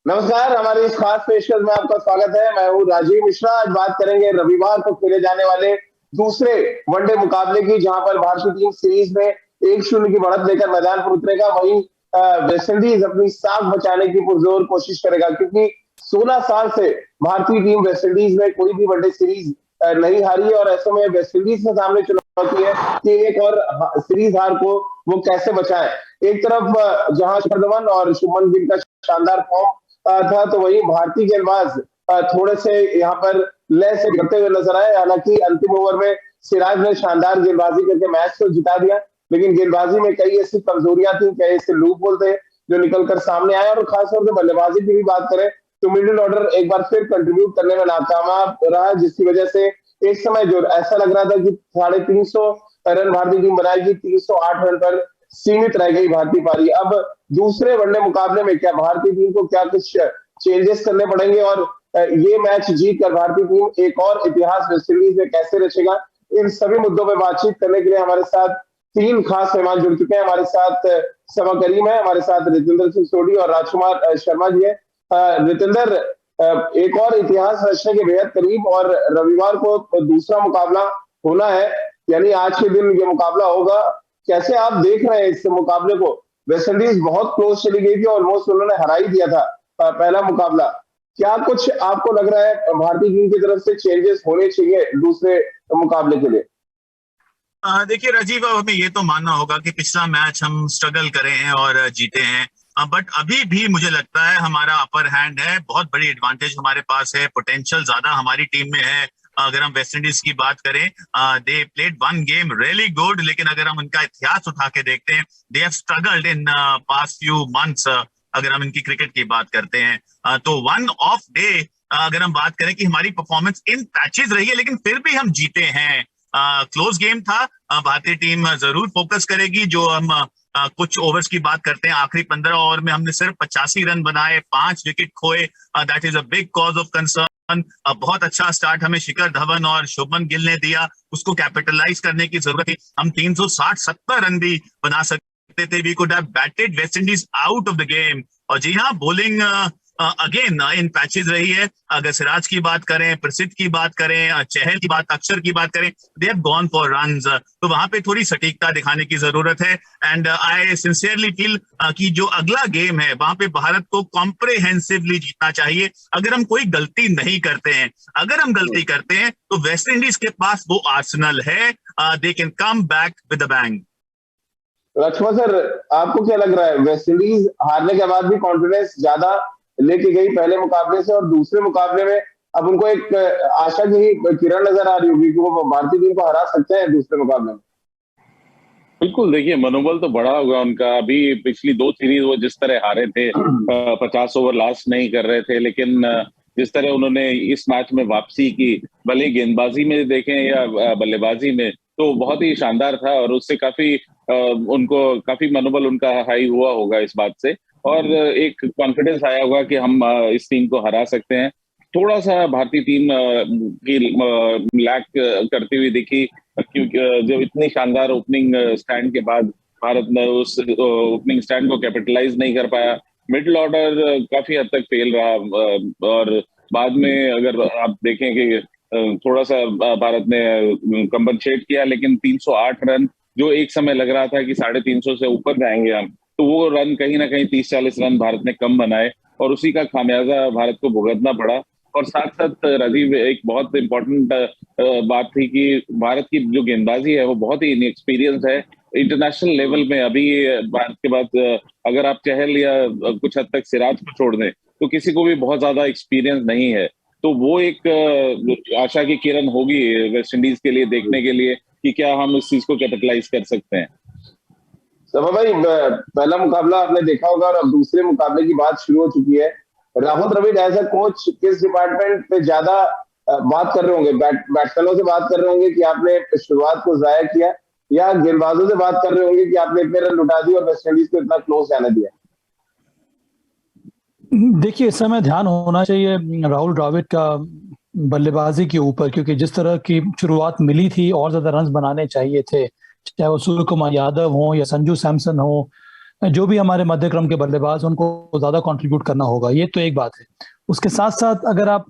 नमस्कार, हमारी इस खास पेशकश में आपका स्वागत है। मैं हूँ राजीव मिश्रा। आज बात करेंगे रविवार को खेले जाने वाले दूसरे वनडे मुकाबले की, जहां पर भारतीय टीम सीरीज में 1-0 की बढ़त लेकर मैदान पर उतरेगा। वहीं वेस्टइंडीज अपनी साख बचाने की पुरजोर कोशिश करेगा, क्योंकि 16 साल से भारतीय टीम वेस्टइंडीज में कोई भी वनडे सीरीज नहीं हारी है। और ऐसे में वेस्टइंडीज के सामने चुनौती है कि एक और सीरीज हार को वो कैसे बचाएं। एक तरफ जहां शिखर धवन और शुभमन गिल का शानदार फॉर्म था, तो वही भारतीय गेंदबाज थोड़े से यहाँ पर लय से गिरते हुए नजर आए। हालांकि अंतिम ओवर में सिराज ने शानदार गेंदबाजी करके मैच को जिता दिया, लेकिन गेंदबाजी में कई ऐसी कमजोरियां थी, कई ऐसे लूप होल थे जो निकलकर सामने आए। और खासतौर से बल्लेबाजी की भी बात करें तो मिडिल ऑर्डर एक बार फिर कंट्रीब्यूट करने में नाकामयाब रहा, जिसकी वजह से एक समय जो ऐसा लग रहा था कि 350 रन भारतीय टीम बनाएगी, 308 रन पर सीमित रह गई भारतीय पारी। अब दूसरे वनडे मुकाबले में क्या भारतीय टीम को क्या कुछ चेंजेस करने पड़ेंगे, और ये मैच जीत कर भारतीय टीम एक और इतिहास वेस्टइंडीज में कैसे रचेगा, इन सभी मुद्दों पर बातचीत करने के लिए हमारे साथ तीन खास मेहमान जुड़ चुके हैं। हमारे साथ समा करीम है, हमारे साथ रितेंद्र सिंह सोढ़ी और राजकुमार शर्मा जी है। रितेंद्र, एक और इतिहास रचने के बेहद करीब, और रविवार को दूसरा मुकाबला होना है, यानी आज के दिन ये मुकाबला होगा। कैसे आप देख रहे हैं इस मुकाबले को? वेस्टइंडीज बहुत क्लोज चली गई थी, ऑलमोस्ट उन्होंने हरा ही दिया था पहला मुकाबला। क्या कुछ आपको लग रहा है भारतीय टीम की तरफ से चेंजेस होने चाहिए दूसरे मुकाबले के लिए? देखिए राजीव, अब हमें ये तो मानना होगा कि पिछला मैच हम स्ट्रगल करे हैं और जीते हैं। बट अभी भी मुझे लगता है हमारा अपर हैंड है, बहुत बड़ी एडवांटेज हमारे पास है, पोटेंशियल ज्यादा हमारी टीम में है। अगर हम वेस्ट इंडीज की बात करें, they played one game really good, लेकिन अगर हम उनका इतिहास उठा के देखते हैं, they have struggled in past few months. अगर हम इनकी क्रिकेट की बात करते हैं, तो वन ऑफ डे अगर हम बात करें कि हमारी परफॉर्मेंस इन पैचेस रही है, लेकिन फिर भी हम जीते हैं। क्लोज गेम था। भारतीय टीम जरूर फोकस करेगी। जो हम कुछ ओवर्स की बात करते हैं, आखिरी 15 ओवर में हमने सिर्फ 85 रन बनाए, 5 विकेट खोए। That is a big cause of concern. बहुत अच्छा स्टार्ट हमें शिखर धवन और शुभमन गिल ने दिया, उसको कैपिटलाइज करने की जरूरत थी। हम 360-70 रन भी बना सकते थे। We could have batted West Indies out of the game. और जी हाँ, बॉलिंग अगेन इन पैचेस रही है। अगर सिराज की बात करें, प्रसिद्ध की बात करें, चहल की बात, अक्षर की बात करें, they have gone for runs. तो वहां पे थोड़ी सटीकता दिखाने की जरूरत है। एंड आई सिंसियरली फील कि जो अगला गेम है वहां पे भारत को कॉम्प्रिहेंसिवली जीतना चाहिए। अगर हम कोई गलती नहीं करते हैं, अगर हम गलती करते हैं तो वेस्ट इंडीज के पास वो आर्सेनल है, they can come back with a bang. Laxman sir, आपको क्या लग रहा है? वेस्टइंडीज हारने के बाद भी कॉन्फिडेंस ज्यादा लेके गई पहले मुकाबले से, और दूसरे मुकाबले में अब उनको एक आशा की किरण नजर आ रही होगी कि वो भारतीय टीम को हरा सकते हैं दूसरे मुकाबले में। बिल्कुल, देखिए मनोबल तो बढ़ा होगा उनका। अभी पिछली 2 सीरीज वो जिस तरह हारे थे, 50 ओवर लास्ट नहीं कर रहे थे, लेकिन जिस तरह उन्होंने इस मैच में वापसी की, भले गेंदबाजी में देखें या बल्लेबाजी में, तो बहुत ही शानदार था। और उससे काफी उनको काफी मनोबल उनका हाई हुआ होगा इस बात से, और एक कॉन्फिडेंस आया होगा कि हम इस टीम को हरा सकते हैं। थोड़ा सा भारतीय टीम की लैक करती हुई दिखी, क्योंकि जब इतनी शानदार ओपनिंग स्टैंड के बाद भारत ने उस ओपनिंग स्टैंड को कैपिटलाइज नहीं कर पाया। मिडिल ऑर्डर काफी हद तक फेल रहा, और बाद में अगर आप देखें कि थोड़ा सा भारत ने कंपनसेट किया, लेकिन 308 रन जो एक समय लग रहा था कि 350 से ऊपर जाएंगे हम, तो वो रन कहीं ना कहीं 30-40 रन भारत ने कम बनाए, और उसी का खामियाजा भारत को भुगतना पड़ा। और साथ साथ राजीव, एक बहुत इंपॉर्टेंट बात थी कि भारत की जो गेंदबाजी है वो बहुत ही इनएक्सपीरियंस है इंटरनेशनल लेवल में। अभी भारत के बाद अगर आप चहल या कुछ हद तक सिराज को छोड़ दें, तो किसी को भी बहुत ज्यादा एक्सपीरियंस नहीं है। तो वो एक आशा की किरण होगी वेस्ट इंडीज के लिए, देखने के लिए कि क्या हम इस चीज को कैपिटलाइज कर सकते हैं। सभा भाई, पहला मुकाबला आपने देखा होगा और अब दूसरे मुकाबले की बात शुरू हो चुकी है। Rahul Dravid as a coach किस डिपार्टमेंट पे ज्यादा बात कर रहे होंगे? बैट्समैनों से बात कर रहे होंगे कि आपने शुरुआत को जाया किया, या गेंदबाजों से बात कर रहे होंगे कि आपने इतने रन लुटा दिए और वेस्ट इंडीज को इतना क्लोज जाने दिया? देखिए, इस समय ध्यान होना चाहिए राहुल द्रविड़ का बल्लेबाजी के ऊपर, क्योंकि जिस तरह की शुरुआत मिली थी और ज्यादा रन बनाने चाहिए थे, चाहे वो सूर्य कुमार यादव हो या संजू सैमसन हो। जो भी हमारे मध्य क्रम के बल्लेबाज उनको ज्यादा कंट्रीब्यूट करना होगा, ये तो एक बात है। उसके साथ साथ अगर आप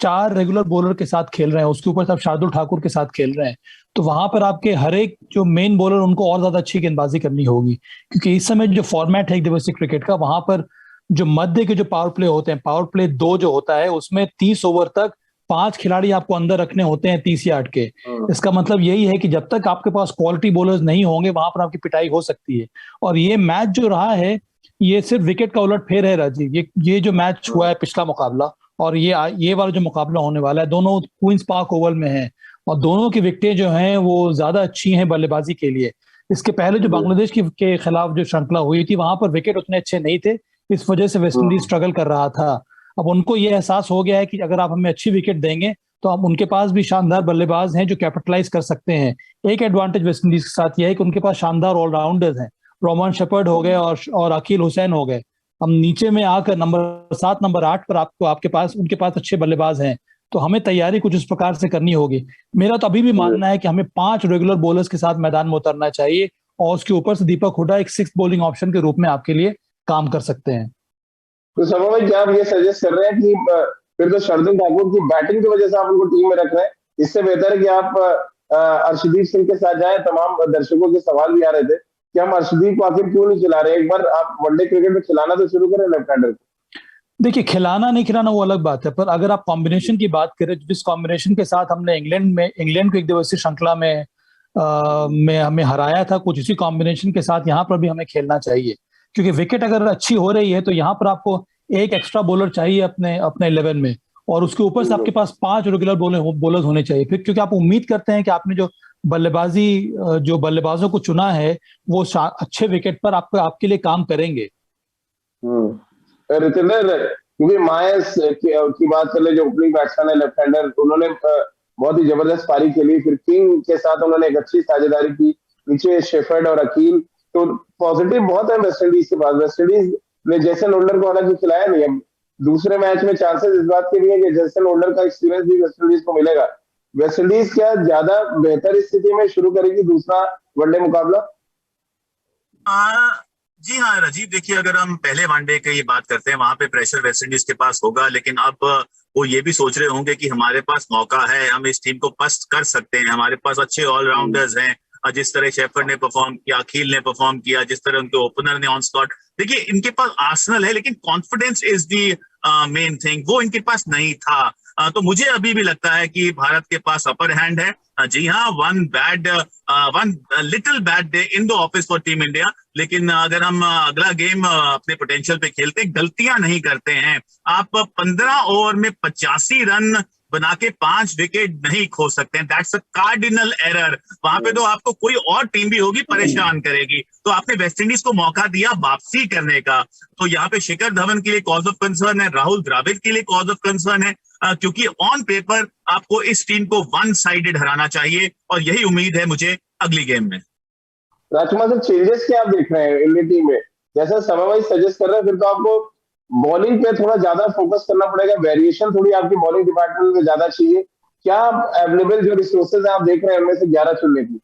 4 रेगुलर बॉलर के साथ खेल रहे हैं, उसके ऊपर से आप शार्दुल ठाकुर के साथ खेल रहे हैं, तो वहां पर आपके हर एक जो मेन बॉलर उनको और ज्यादा अच्छी गेंदबाजी करनी होगी, क्योंकि इस समय जो फॉर्मेट है एक दिवसीय क्रिकेट का, वहां पर जो मध्य के जो पावर प्ले होते हैं, पावर प्ले 2 जो होता है, उसमें 30 ओवर तक 5 खिलाड़ी आपको अंदर रखने होते हैं 30 यार्ड के। इसका मतलब यही है कि जब तक आपके पास क्वालिटी बॉलर्स नहीं होंगे, वहां पर आपकी पिटाई हो सकती है। और ये मैच जो रहा है, ये सिर्फ विकेट का उलटफेर है राजीव। ये जो मैच हुआ है पिछला मुकाबला, और ये वाला जो मुकाबला होने वाला है, दोनों क्वींस पार्क ओवल में है, और दोनों की विकेटें जो हैं वो ज्यादा अच्छी हैं बल्लेबाजी के लिए। इसके पहले जो बांग्लादेश के खिलाफ जो श्रृंखला हुई थी, वहां पर विकेट उतने अच्छे नहीं थे, इस वजह से वेस्टइंडीज स्ट्रगल कर रहा था। अब उनको ये एहसास हो गया है कि अगर आप हमें अच्छी विकेट देंगे तो हम, उनके पास भी शानदार बल्लेबाज हैं जो कैपिटलाइज कर सकते हैं। एक एडवांटेज वेस्टइंडीज के साथ यह है कि उनके पास शानदार ऑलराउंडर्स हैं, रोमान शेपर्ड हो गए और अकील हुसैन हो गए। हम नीचे में आकर नंबर 7 नंबर 8 पर आपके पास उनके पास अच्छे बल्लेबाज हैं, तो हमें तैयारी कुछ इस प्रकार से करनी होगी। मेरा तो अभी भी मानना है कि हमें 5 रेगुलर बॉलर्स के साथ मैदान में उतरना चाहिए, और उसके ऊपर से दीपक हुड्डा एक 6th बॉलिंग ऑप्शन के रूप में आपके लिए काम कर सकते हैं। तो सभा भाई, क्या आप ये सजेस्ट कर रहे हैं कि फिर तो शार्दुल ठाकुर की बैटिंग की वजह से आप उनको टीम में रख रहे हैं? इससे बेहतर है कि आप अर्शदीप सिंह के साथ जाएं। तमाम दर्शकों के सवाल भी आ रहे थे कि हम अर्शदीप को आखिर क्यों नहीं खिला रहे। एक बार आप वनडे क्रिकेट में खिलाना तो शुरू करें लेफ्ट हैंडर को। देखिए, खिलाना नहीं खिलाना वो अलग बात है, पर अगर आप कॉम्बिनेशन की बात करें, जिस कॉम्बिनेशन के साथ हमने इंग्लैंड को एक दिवसीय श्रृंखला में हमें हराया था, कुछ इसी कॉम्बिनेशन के साथ यहाँ पर भी हमें खेलना चाहिए। क्योंकि विकेट अगर अच्छी हो रही है तो यहाँ पर आपको एक एक्स्ट्रा बॉलर चाहिए अपने 11 में, और उसके ऊपर से आपके पास 5 रेगुलर बॉलर्स होने चाहिए। फिर क्योंकि आप उम्मीद करते हैं कि आपने जो बल्लेबाजों को चुना है वो अच्छे विकेट पर आपके लिए काम करेंगे। रितेंद्र, क्योंकि मायस की बात कर ले, जो ओपनिंग बैट्समैन है लेफ्ट हैंडर, उन्होंने बहुत ही जबरदस्त पारी खेली। फिर किंग के साथ उन्होंने एक अच्छी साझेदारी की, नीचे शेफर्ड और अकील। तो पॉजिटिव बहुत है वेस्टइंडीज के पास। वेस्टइंडीज ने जेसन होल्डर को हालांकि खिलाया नहीं। अब दूसरे मैच में चांसेस इस बात के भी है कि जेसन होल्डर का एक्सपीरियंस भी वेस्टइंडीज को मिलेगा। वेस्टइंडीज क्या ज्यादा बेहतर स्थिति में शुरू करेगी दूसरा वनडे मुकाबला? जी हाँ राजीव, देखिए अगर हम पहले वनडे की ये बात करते हैं, वहां पे प्रेशर वेस्टइंडीज के पास होगा, लेकिन अब वो ये भी सोच रहे होंगे कि हमारे पास मौका है, हम इस टीम को पस्त कर सकते हैं, हमारे पास अच्छे ऑलराउंडर्स हैं। जिस तरह शेफर्ड ने परफॉर्म किया, अखिल ने परफॉर्म किया, जिस तरह उनके ओपनर ने ऑन स्पॉट, देखिए इनके पास आर्सेनल है, लेकिन confidence is the main thing, वो इनके पास नहीं था। तो मुझे अभी भी लगता है कि भारत के पास अपर हैंड है। जी हाँ, one little bad day in the office for team India, लेकिन अगर हम अगला गेम अपने पोटेंशियल पे खेलते, गलतियां नहीं करते हैं, आप 15 ओवर में 85 रन बना के 5 विकेट नहीं खो सकते हैं। That's a cardinal error. वहां पे तो आपको कोई और टीम भी होगी परेशान करेगी। तो आपने वेस्टइंडीज को मौका दिया वापसी करने का, तो यहाँ पे शिखर धवन के लिए कॉज ऑफ कंसर्न है, राहुल द्रविड़ के लिए कॉज ऑफ कंसर्न है, क्योंकि ऑन पेपर आपको इस टीम को वन साइडेड हराना चाहिए, और यही उम्मीद है मुझे अगली गेम में। राजकुमार सर, चेंजेस क्या आप देख रहे हैं इंडियन टीम में? जैसा समय वाइज सजेस्ट कर रहे हैं, फिर तो आपको बॉलिंग पे थोड़ा ज्यादा फोकस करना पड़ेगा। वेरिएशन थोड़ी आपकी बॉलिंग डिपार्टमेंट में ज्यादा चाहिए। क्या अवेलेबल जो रिसोर्सेज आप देख रहे हैं उनमें से 11 चुनने की?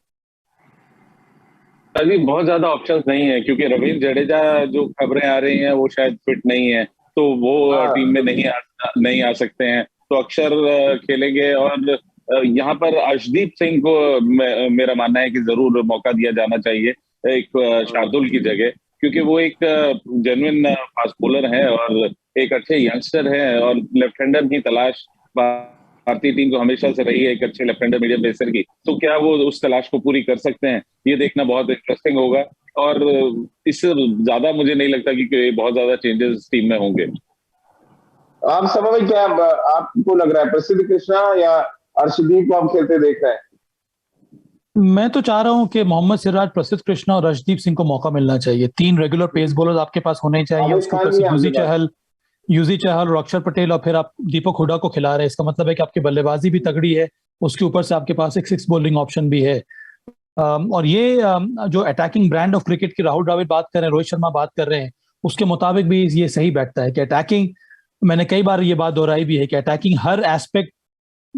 अभी बहुत ज्यादा ऑप्शंस नहीं है, क्योंकि रवींद्र जडेजा जो खबरें आ रही हैं वो शायद फिट नहीं है, तो वो टीम में नहीं आ सकते हैं। तो अक्षर खेलेंगे, और यहाँ पर अर्शदीप सिंह को मेरा मानना है कि जरूर मौका दिया जाना चाहिए एक शार्दुल की जगह, क्योंकि वो एक जेन्युइन फास्ट बॉलर है और एक अच्छे यंगस्टर है, और लेफ्ट हैंडर की तलाश भारतीय टीम को हमेशा से रही है, एक अच्छे लेफ्ट हैंडर मीडियम पेसर की। तो क्या वो उस तलाश को पूरी कर सकते हैं, ये देखना बहुत इंटरेस्टिंग होगा। और इससे ज्यादा मुझे नहीं लगता कि बहुत ज्यादा चेंजेस टीम में होंगे। आप समय में क्या आपको लग रहा है, प्रसिद्ध कृष्णा या अर्शदीप को आप खेलते देख रहे हैं? मैं तो चाह रहा हूं कि मोहम्मद सिराज, प्रसिद्ध कृष्णा और अर्शदीप सिंह को मौका मिलना चाहिए। 3 रेगुलर पेस बॉलर आपके पास होने चाहिए। उसके ऊपर से युजी चहल और अक्षर पटेल, और फिर आप दीपक हुड्डा को खिला रहे हैं। इसका मतलब है कि आपकी बल्लेबाजी भी तगड़ी है, उसके ऊपर से आपके पास एक 6 बॉलिंग ऑप्शन भी है। और ये जो अटैकिंग ब्रांड ऑफ क्रिकेट की राहुल द्रविड़ बात कर रहे हैं, रोहित शर्मा बात कर रहे हैं, उसके मुताबिक भी ये सही बैठता है कि अटैकिंग, मैंने कई बार ये बात दोहराई भी है कि अटैकिंग हर एस्पेक्ट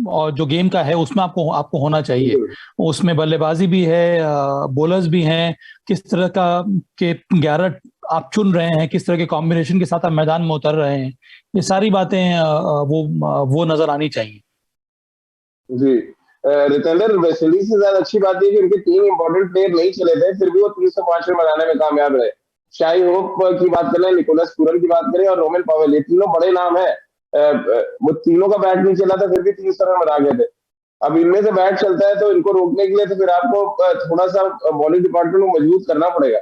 और जो गेम का है उसमें आपको आपको होना चाहिए। उसमें बल्लेबाजी भी है, बॉलर्स भी हैं, किस तरह का के 11 आप चुन रहे हैं, किस तरह के कॉम्बिनेशन के साथ आप मैदान में उतर रहे हैं, ये सारी बातें वो नजर आनी चाहिए। जी रितेंद्र, वेस्टइंडीज की ज्यादा अच्छी बात है कि उनके 3 इंपॉर्टेंट प्लेयर नहीं चले थे, फिर भी वो 305 रन बनाने में कामयाब रहे। शाई होप की बात करें, निकोलस पूरन की बात करें और रोमिल पावेल, ये तीनों बड़े नाम है। वो तीनों का बैट नहीं चला था, फिर भी 300 रन बना गए थे। अब इनमें से बैट चलता है तो इनको रोकने के लिए तो फिर आपको थोड़ा सा बॉलिंग डिपार्टमेंट को मजबूत करना पड़ेगा।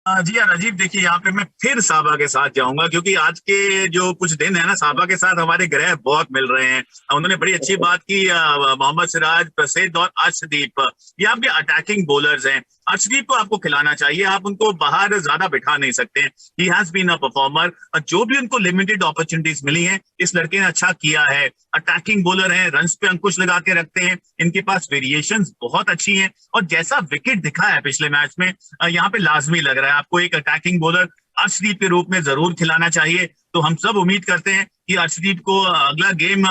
जी हाँ राजीव, देखिए यहाँ पे मैं फिर साबा के साथ जाऊंगा, क्योंकि आज के जो कुछ दिन है ना, साबा के साथ हमारे ग्रह बहुत मिल रहे हैं। उन्होंने बड़ी अच्छी बात की। मोहम्मद सिराज, प्रसिद्ध और अर्शदीप, ये आपके अटैकिंग बॉलर्स हैं। अर्शदीप को आपको खिलाना चाहिए, आप उनको बाहर ज्यादा बिठा नहीं सकते। He has been a performer, जो भी उनको लिमिटेड अपॉर्चुनिटीज मिली हैं, इस लड़के ने अच्छा किया है। अटैकिंग बॉलर हैं, रन्स पे अंकुश लगा के रखते हैं, इनके पास वेरिएशंस बहुत अच्छी हैं। और जैसा विकेट दिखा है पिछले मैच में, यहाँ पे लाजमी लग रहा है आपको एक अटैकिंग बॉलर अर्शदीप के रूप में जरूर खिलाना चाहिए। तो हम सब उम्मीद करते हैं कि अर्शदीप को अगला गेम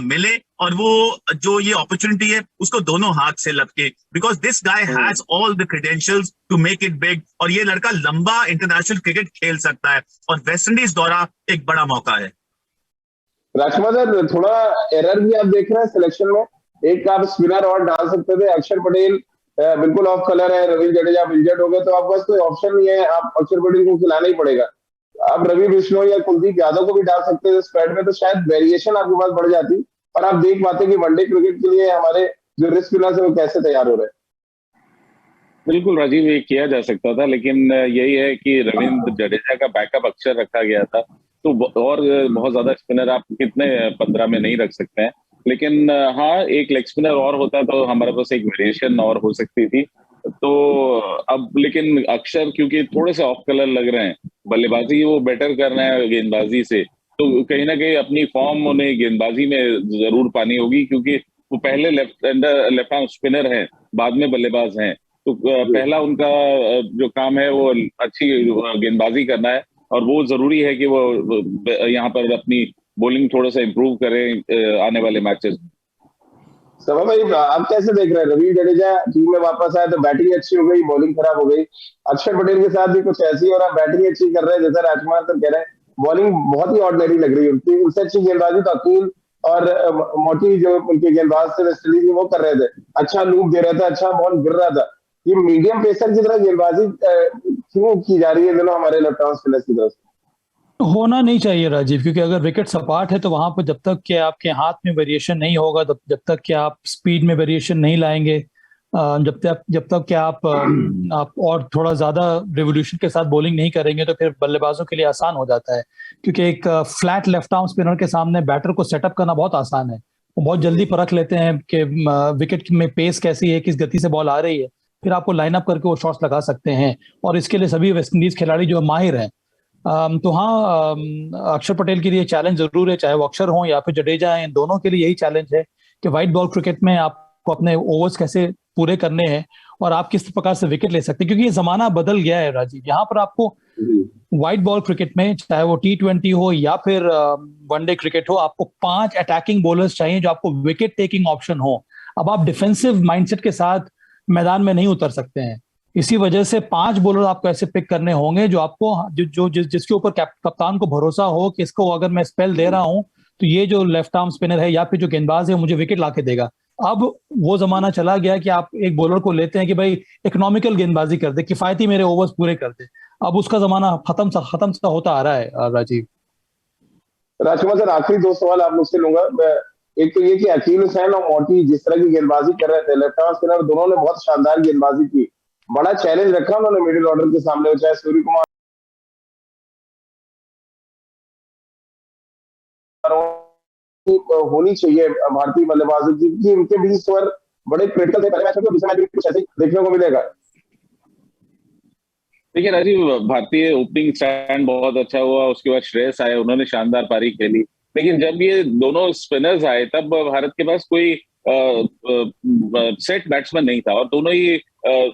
मिले और वो जो ये अपॉर्चुनिटी है उसको दोनों हाथ से लपके, because this guy has all the credentials to make it big. और ये लड़का लंबा इंटरनेशनल क्रिकेट खेल सकता है और वेस्ट इंडीज दौरा एक बड़ा मौका है। राजकुमार सर, थोड़ा एरर भी आप देख रहे हैं सिलेक्शन में। एक आप स्पिनर और डाल सकते थे, अक्षर पटेल बिल्कुल ऑफ कलर है, रविंद्र जडेजा इंजर्ड हो गए, तो आपके पास कोई ऑप्शन नहीं है, आप अक्षर पटेल को खिलाना ही पड़ेगा। आप रवि बिश्नोई या कुलदीप यादव को भी डाल सकते थे स्क्वाड में, तो शायद वेरिएशन आपके पास बढ़ जाती और आप देख पाते कि वनडे क्रिकेट के लिए हमारे जो रिस्ट स्पिनर्स है वो कैसे तैयार हो रहे हैं। बिल्कुल राजीव, ये किया जा सकता था, लेकिन यही है कि रविंद्र जडेजा का बैकअप अक्षर रखा गया था, तो और बहुत ज्यादा स्पिनर आप कितने 15 में नहीं रख सकते हैं। लेकिन हाँ, एक लेग स्पिनर और होता तो हमारे पास एक वेरिएशन और हो सकती थी। तो अब लेकिन अक्षर क्योंकि थोड़े से ऑफ कलर लग रहे हैं, बल्लेबाजी वो बेटर कर रहे हैं गेंदबाजी से, तो कहीं ना कहीं अपनी फॉर्म उन्हें गेंदबाजी में जरूर पानी होगी, क्योंकि वो पहले लेफ्ट आर्म स्पिनर हैं, बाद में बल्लेबाज हैं। तो पहला उनका जो काम है वो अच्छी गेंदबाजी करना है, और वो जरूरी है कि वो यहाँ पर अपनी बॉलिंग थोड़ा सा इम्प्रूव करें आने वाले मैचेस में। सभा भाई, आप कैसे देख रहे हैं? रवि जडेजा टीम में वापस आया तो बैटिंग अच्छी हो गई, बॉलिंग खराब हो गई। अक्षर पटेल के साथ भी कुछ ऐसी, और आप बैटिंग अच्छी कर रहे हैं जैसा राजकुमार सर कह रहे हैं, बॉलिंग बहुत ही ऑर्डिनरी लग रही है उनकी। उनसे अच्छी गेंदबाजी तो अकील और मोटी जो उनके गेंदबाज थे वेस्ट इंडीज में वो कर रहे थे। अच्छा लूप दे रहा था, अच्छा बॉल गिर रहा था। ये मीडियम पेसर की तरह गेंदबाजी क्यों की जा रही है दोनों हमारे लेफ्ट आर्म स्पिनर्स की तरफ से? होना नहीं चाहिए राजीव, क्योंकि अगर विकेट सपाट है तो वहां पर जब तक कि आपके हाथ में वेरिएशन नहीं होगा, जब तक कि आप स्पीड में वेरिएशन नहीं लाएंगे, जब तक कि आप और थोड़ा ज्यादा रिवोल्यूशन के साथ बॉलिंग नहीं करेंगे, तो फिर बल्लेबाजों के लिए आसान हो जाता है। क्योंकि एक फ्लैट लेफ्ट आर्म स्पिनर के सामने बैटर को सेटअप करना बहुत आसान है। वो बहुत जल्दी परख लेते हैं कि विकेट में पेस कैसी है, किस गति से बॉल आ रही है, फिर आपको लाइन अप करके वो शॉट्स लगा सकते हैं। और इसके लिए सभी वेस्टइंडीज खिलाड़ी जो माहिर हैं। तो हाँ, अक्षर पटेल के लिए चैलेंज जरूर है, चाहे वो अक्षर हो या फिर जडेजा है, इन दोनों के लिए यही चैलेंज है कि व्हाइट बॉल क्रिकेट में आपको अपने ओवर्स कैसे पूरे करने हैं और आप किस प्रकार से विकेट ले सकते हैं। क्योंकि ये जमाना बदल गया है राजीव, यहाँ पर आपको व्हाइट बॉल क्रिकेट में, चाहे वो T20 हो या फिर वनडे क्रिकेट हो, आपको 5 अटैकिंग बॉलर्स चाहिए जो आपको विकेट टेकिंग ऑप्शन हो। अब आप डिफेंसिव माइंडसेट के साथ मैदान में नहीं उतर सकते हैं। इसी वजह से 5 बॉलर आपको ऐसे पिक करने होंगे जो आपको जिसके ऊपर कप्तान को भरोसा हो कि इसको अगर मैं स्पेल दे रहा हूं तो ये जो लेफ्ट आर्म स्पिनर है या फिर जो गेंदबाज है मुझे विकेट लाके देगा। अब वो जमाना चला गया कि आप एक बॉलर को लेते हैं कि भाई इकोनॉमिकल गेंदबाजी कर दे, किफायती मेरे ओवर्स पूरे कर दे। अब उसका जमाना खत्म सा होता आ रहा है राजीव। राजकुमार सर, आखिरी 2 सवाल आप मुझसे लूंगा। एक तो ये कि अकील हुसैन और मोटी जिस तरह की गेंदबाजी कर रहे थे, लेफ्ट आर्म स्पिनर दोनों ने बहुत शानदार गेंदबाजी की, बड़ा चैलेंज रखा उन्होंने मिडिल ऑर्डर के सामने, चाहे सूर्य कुमार होनी चाहिए भारतीय बल्लेबाजों की, कि उनके 20 ओवर बड़े क्रिटिकल थे पहले मैच में, दूसरे मैच में कुछ ऐसे देखने को मिलेगा। देखिए राजीव, भारतीय ओपनिंग स्टैंड बहुत अच्छा हुआ, उसके बाद श्रेयस आए, उन्होंने शानदार पारी खेली। लेकिन जब ये दोनों स्पिनर्स आए तब भारत के पास कोई सेट बैट्समैन नहीं था, और दोनों ही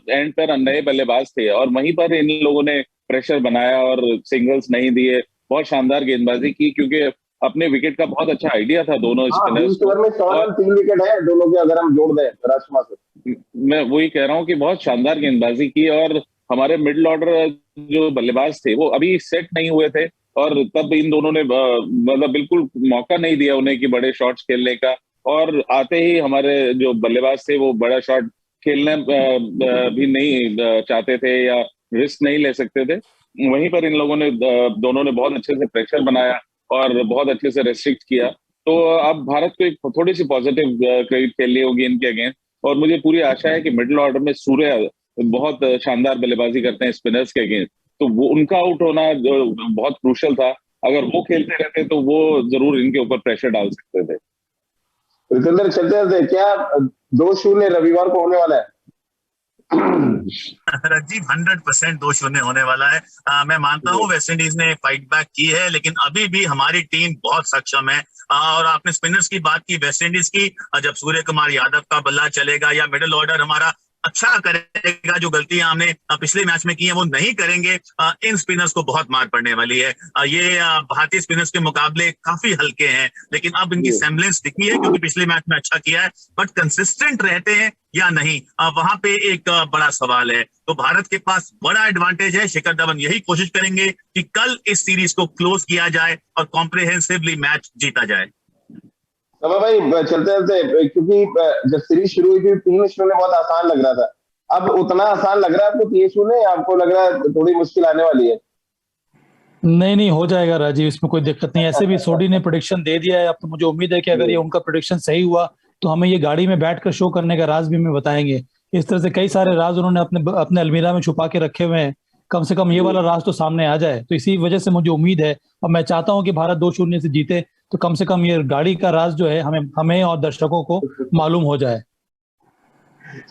एंड पर नए बल्लेबाज थे, और वहीं पर इन लोगों ने प्रेशर बनाया और सिंगल्स नहीं दिए, बहुत शानदार गेंदबाजी की। क्योंकि अपने विकेट का बहुत अच्छा आइडिया था दोनों स्पिनर्स 20 ओवर में 100 रन 3 विकेट है दोनों के, अगर हम जोड़ दें राजकुमार से। मैं वही कह रहा हूँ कि बहुत शानदार गेंदबाजी की, और हमारे मिडिल ऑर्डर जो बल्लेबाज थे वो अभी सेट नहीं हुए थे, और तब इन दोनों ने मतलब बिल्कुल मौका नहीं दिया उन्हें कि बड़े शॉट्स खेलने का, और आते ही हमारे जो बल्लेबाज थे वो बड़ा शॉट खेलने भी नहीं चाहते थे या रिस्क नहीं ले सकते थे। वहीं पर इन लोगों ने दोनों ने बहुत अच्छे से प्रेशर बनाया और बहुत अच्छे से रेस्ट्रिक्ट किया। तो अब भारत को एक थोड़ी सी पॉजिटिव क्रेडिट खेलनी होगी इनके अगेंस्ट, और मुझे पूरी आशा है कि मिडिल ऑर्डर में सूर्य बहुत शानदार बल्लेबाजी करते हैं स्पिनर्स के अगेंस्ट, तो वो उनका आउट होना जो बहुत क्रूशल था, अगर वो खेलते रहते तो वो जरूर इनके ऊपर प्रेशर डाल सकते थे। चलते चलते क्या 2-0 रविवार को होने वाला है? राजीव 100% 2-0 होने वाला है। मैं मानता हूँ वेस्ट इंडीज ने फाइट बैक की है, लेकिन अभी भी हमारी टीम बहुत सक्षम है। और आपने स्पिनर्स की बात की वेस्ट इंडीज की, जब सूर्य कुमार यादव का बल्ला चलेगा या मिडिल ऑर्डर हमारा अच्छा करेगा, जो गलतियां हमने पिछले मैच में की हैं वो नहीं करेंगे, इन स्पिनर्स को बहुत मार पड़ने वाली है। ये भारतीय स्पिनर्स के मुकाबले काफी हल्के हैं, लेकिन अब इनकी सेम्बलेंस दिखी है क्योंकि पिछले मैच में अच्छा किया है, बट कंसिस्टेंट रहते हैं या नहीं, वहां पे एक बड़ा सवाल है। तो भारत के पास बड़ा एडवांटेज है। शिखर धवन यही कोशिश करेंगे कि कल इस सीरीज को क्लोज किया जाए और कॉम्प्रिहेंसिवली मैच जीता जाए। समय भाई चलते चलते, क्योंकि जब सीरीज शुरू हुई थी 3-0 बहुत आसान लग रहा था, अब उतना आसान लग रहा है आपको 3-0 या आपको लग रहा है थोड़ी मुश्किल आने वाली है? नहीं हो जाएगा राजीव, इसमें कोई दिक्कत नहीं। ऐसे भी सोडी ने प्रेडिक्शन दे दिया है, अब तो मुझे उम्मीद है कि अगर ये उनका प्रेडिक्शन सही हुआ तो हमें ये गाड़ी में बैठकर शो करने का राज भी हमें बताएंगे। इस तरह से कई सारे राज उन्होंने अपने अपने अलमीरा में छुपा के रखे हुए हैं, कम से कम ये वाला राज तो सामने आ जाए। तो इसी वजह से मुझे उम्मीद है, और मैं चाहता हूं कि भारत 2-0 से जीते, तो कम से कम ये गाड़ी का राज जो है हमें और दर्शकों को मालूम हो जाए।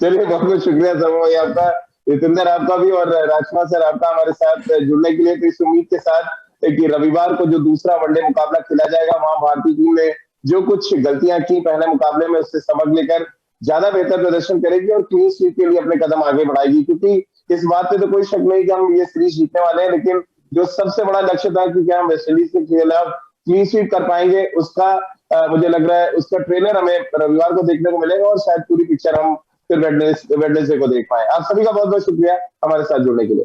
चलिए, बहुत बहुत शुक्रिया सरमा भाई आपका, जितेंद्र आपका भी, और राजकुमार सर आपका हमारे साथ जुड़ने के लिए। तो इस उम्मीद के साथ कि रविवार को जो दूसरा वनडे मुकाबला खेला जाएगा, वहां भारतीय टीम ने जो कुछ गलतियां की पहले मुकाबले में, उससे सबक लेकर ज्यादा बेहतर प्रदर्शन करेगी और क्लीन स्वीप के लिए अपने कदम आगे बढ़ाएगी। क्योंकि इस बात पे तो कोई शक नहीं कि हम ये सीरीज जीतने वाले हैं, लेकिन जो सबसे बड़ा लक्ष्य था कि क्या हम वेस्टइंडीज के खिलाफ क्लीन स्वीप कर पाएंगे, उसका मुझे लग रहा है उसका ट्रेलर हमें रविवार को देखने को मिलेगा, और शायद पूरी पिक्चर हम फिर वेडनेसडे को देख पाए। आप सभी का बहुत बहुत शुक्रिया हमारे साथ जुड़ने के लिए।